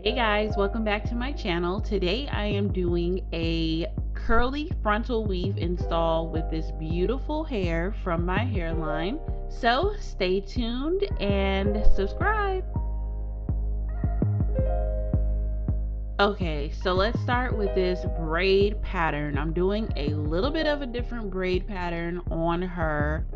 Hey guys, welcome back to my channel. Today I am doing a curly frontal weave install with this beautiful hair from my hairline. So stay tuned and subscribe. Okay, so let's start with this braid pattern. I'm doing a little bit of a different braid pattern on her.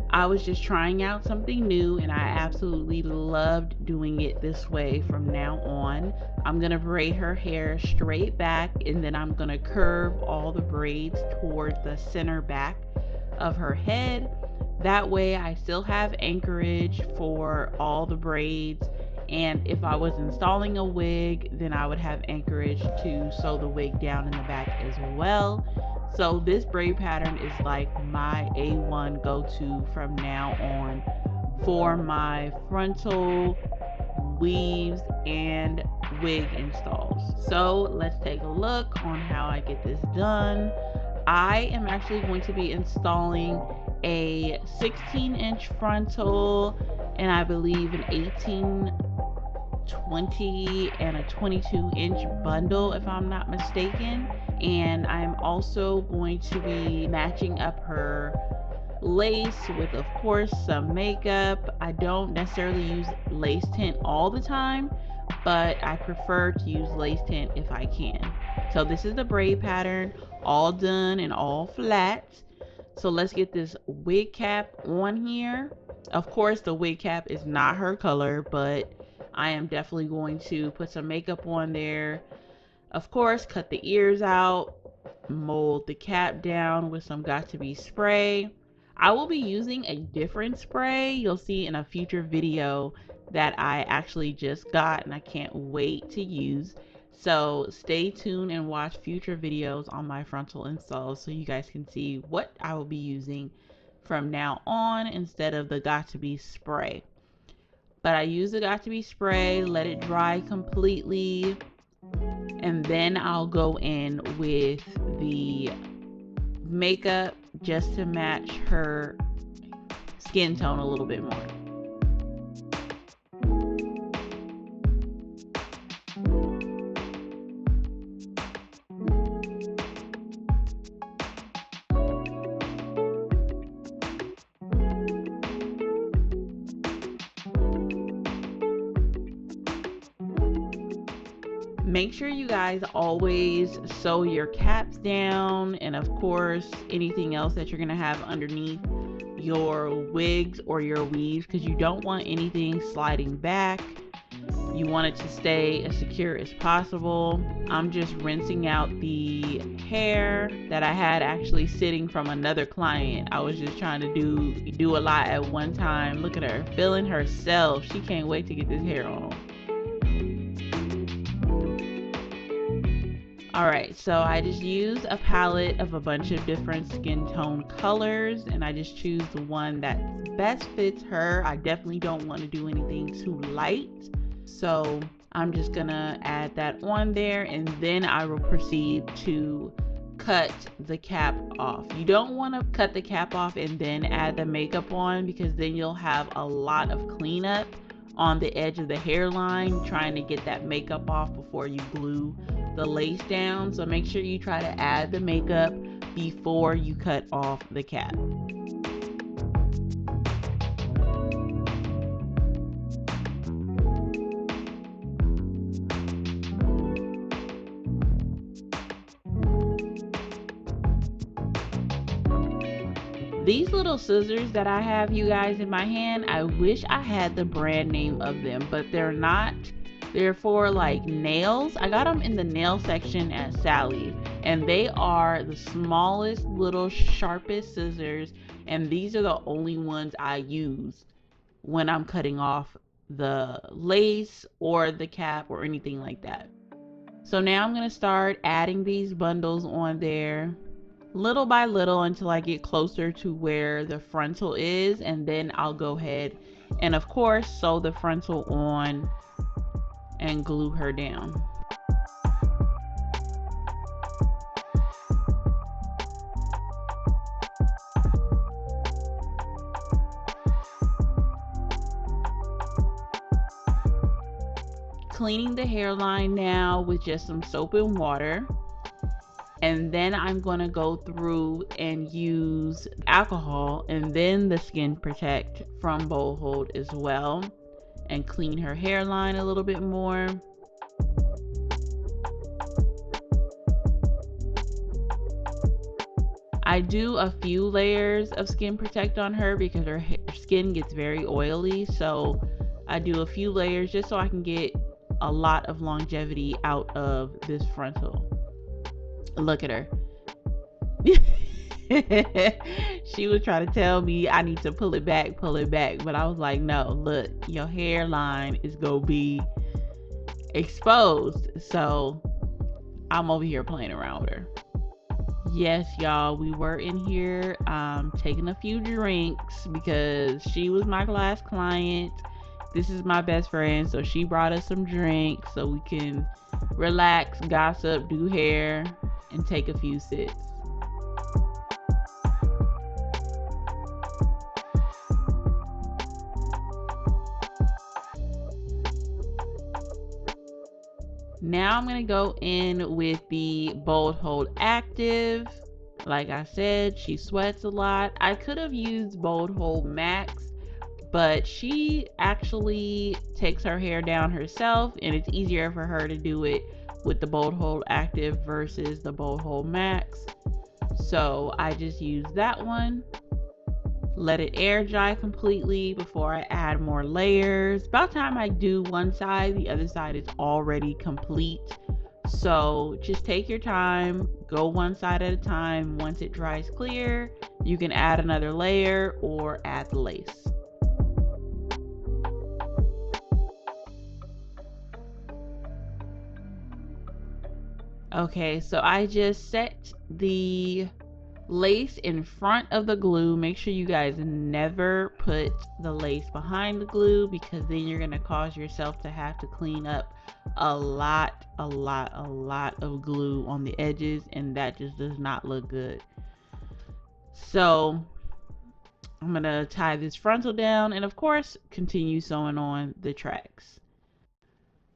I was just trying out something new and I absolutely loved doing it this way from now on. I'm going to braid her hair straight back and then I'm going to curve all the braids toward the center back of her head. That way I still have anchorage for all the braids, and if I was installing a wig, then I would have anchorage to sew the wig down in the back as well. So this braid pattern is like my A1 go-to from now on for my frontal weaves and wig installs. So let's take a look on how I get this done. I am actually going to be installing a 16-inch frontal and I believe an 18, 20 and a 22-inch bundle if I'm not mistaken. And I'm also going to be matching up her lace with, of course, some makeup. I don't necessarily use lace tint all the time, but I prefer to use lace tint if I can. So this is the braid pattern, all done and all flat. So let's get this wig cap on here. Of course, the wig cap is not her color, but I am definitely going to put some makeup on there. Of course, cut the ears out, mold the cap down with some Got To Be spray. I will be using a different spray you'll see in a future video that I actually just got and I can't wait to use. So stay tuned and watch future videos on my frontal installs so you guys can see what I will be using from now on instead of the Got To Be spray. But I use the Got To Be spray, let it dry completely, and then I'll go in with the makeup just to match her skin tone a little bit more. Make sure you guys always sew your caps down, and of course anything else that you're going to have underneath your wigs or your weaves, because you don't want anything sliding back. You want it to stay as secure as possible. I'm just rinsing out the hair that I had actually sitting from another client. I was just trying to do a lot at one time. Look at her feeling herself. She can't wait to get this hair on. Alright, so I just use a palette of a bunch of different skin tone colors and I just choose the one that best fits her. I definitely don't want to do anything too light, so I'm just gonna add that on there and then I will proceed to cut the cap off. You don't want to cut the cap off and then add the makeup on, because then you'll have a lot of cleanup on the edge of the hairline trying to get that makeup off before you glue the lace down. So make sure you try to add the makeup before you cut off the cap. These little scissors that I have, you guys, in my hand, I wish I had the brand name of them, but they're not. They're for like nails. I got them in the nail section at Sally's, and they are the smallest, little, sharpest scissors, and these are the only ones I use when I'm cutting off the lace or the cap or anything like that. So now I'm going to start adding these bundles on there little by little until I get closer to where the frontal is, and then I'll go ahead and of course sew the frontal on and glue her down. cleaning the hairline now with just some soap and water. And then I'm going to go through and use alcohol and then the Skin Protect from Bold Hold as well, and clean her hairline a little bit more. I do a few layers of Skin Protect on her because her skin gets very oily, so I do a few layers just so I can get a lot of longevity out of this frontal. Look at her. She was trying to tell me I need to pull it back, but I was like, no, look, your hairline is gonna be exposed. So I'm over here playing around with her. Yes, y'all, we were in here taking a few drinks because she was my last client. This is my best friend, so she brought us some drinks so we can relax, gossip, do hair, and take a few sips. Now I'm going to go in with the Bold Hold Active. Like I said, she sweats a lot. I could have used Bold Hold Max, but she actually takes her hair down herself, and it's easier for her to do it with the Bold Hold Active versus the Bold Hold Max. So I just use that one. Let it air dry completely before I add more layers. About time I do one side, the other side is already complete. So just take your time, go one side at a time. Once it dries clear, you can add another layer or add the lace. Okay, so I just set the lace in front of the glue. Make sure you guys never put the lace behind the glue because then you're going to cause yourself to have to clean up a lot of glue on the edges, and that just does not look good. So I'm going to tie this frontal down and of course continue sewing on the tracks.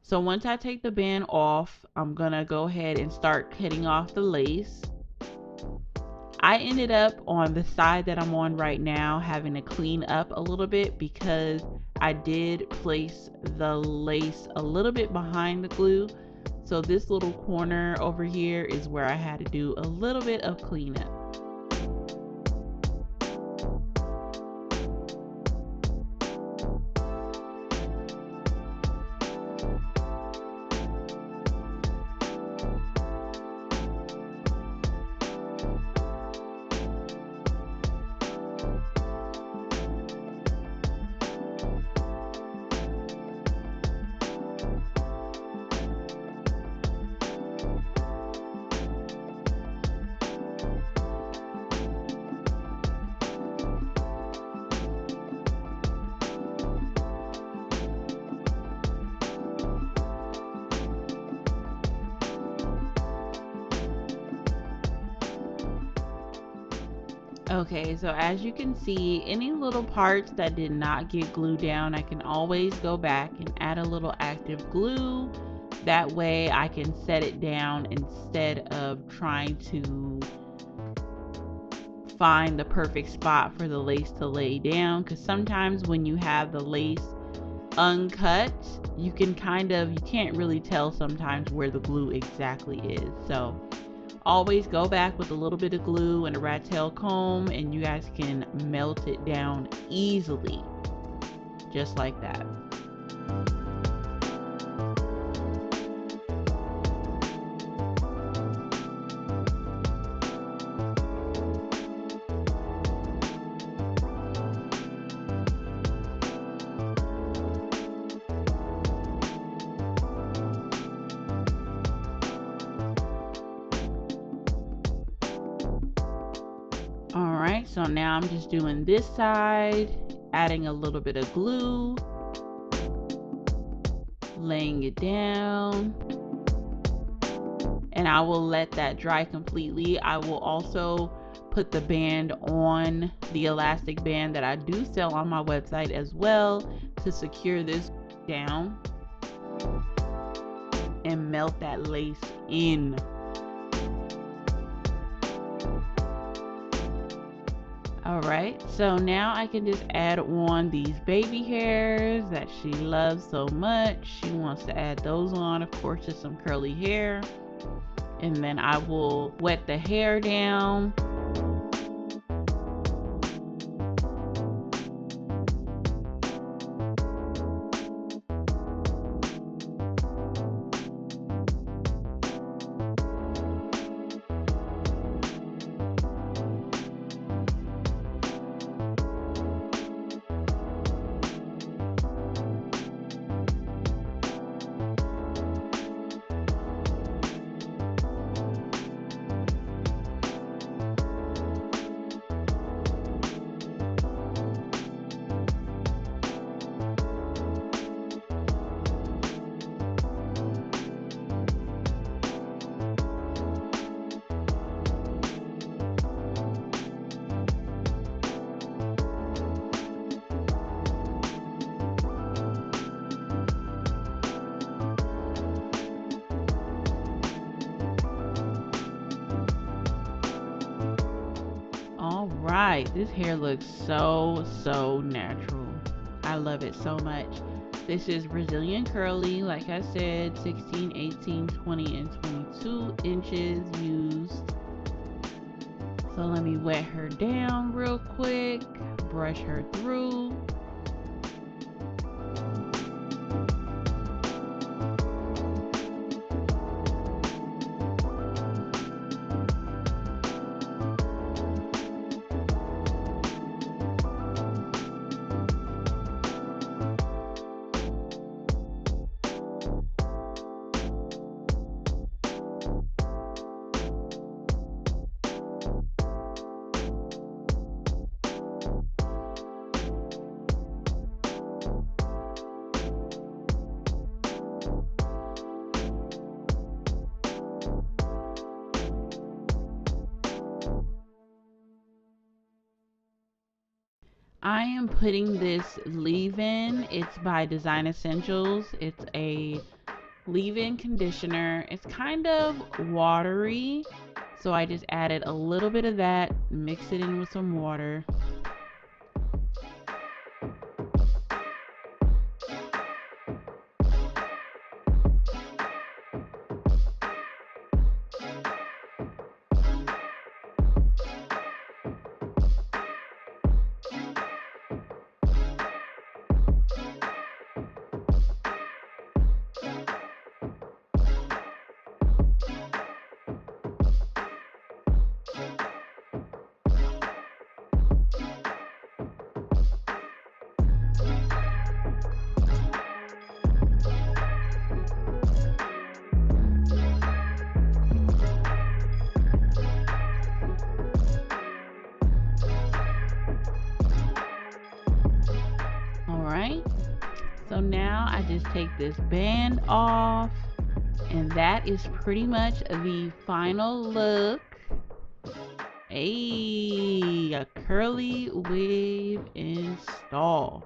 So once I take the band off, I'm going to go ahead and start cutting off the lace. I ended up on the side that I'm on right now having to clean up a little bit because I did place the lace a little bit behind the glue. So this little corner over here is where I had to do a little bit of cleanup. Okay, so as you can see, any little parts that did not get glued down, I can always go back and add a little active glue. That way I can set it down instead of trying to find the perfect spot for the lace to lay down, because sometimes when you have the lace uncut, you can't really tell sometimes where the glue exactly is. So always go back with a little bit of glue and a rat tail comb and you guys can melt it down easily, just like that. Alright, so now I'm just doing this side, adding a little bit of glue, laying it down, and I will let that dry completely. I will also put the band on, the elastic band that I do sell on my website as well, to secure this down. and melt that lace in. Alright, so now I can just add on these baby hairs that she loves so much. She wants to add those on, of course, just some curly hair. And then I will wet the hair down. Alright, this hair looks so natural. I love it so much. This is Brazilian curly, like I said, 16, 18, 20, and 22 inches used. So let me wet her down real quick, brush her through. I am putting this leave-in. It's by Design Essentials. It's a leave-in conditioner. It's kind of watery, so I just added a little bit of that, mix it in with some water. Alright, so now I just take this band off, and that is pretty much the final look. A curly wave install.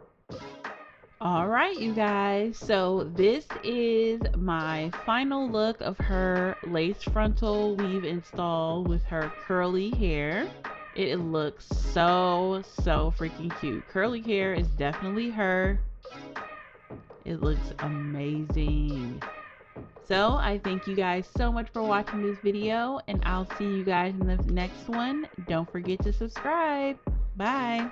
Alright, you guys, so this is my final look of her lace frontal weave install with her curly hair. It looks so freaking cute. Curly hair is definitely her. It looks amazing. So I thank you guys so much for watching this video, and I'll see you guys in the next one. Don't forget to subscribe. Bye.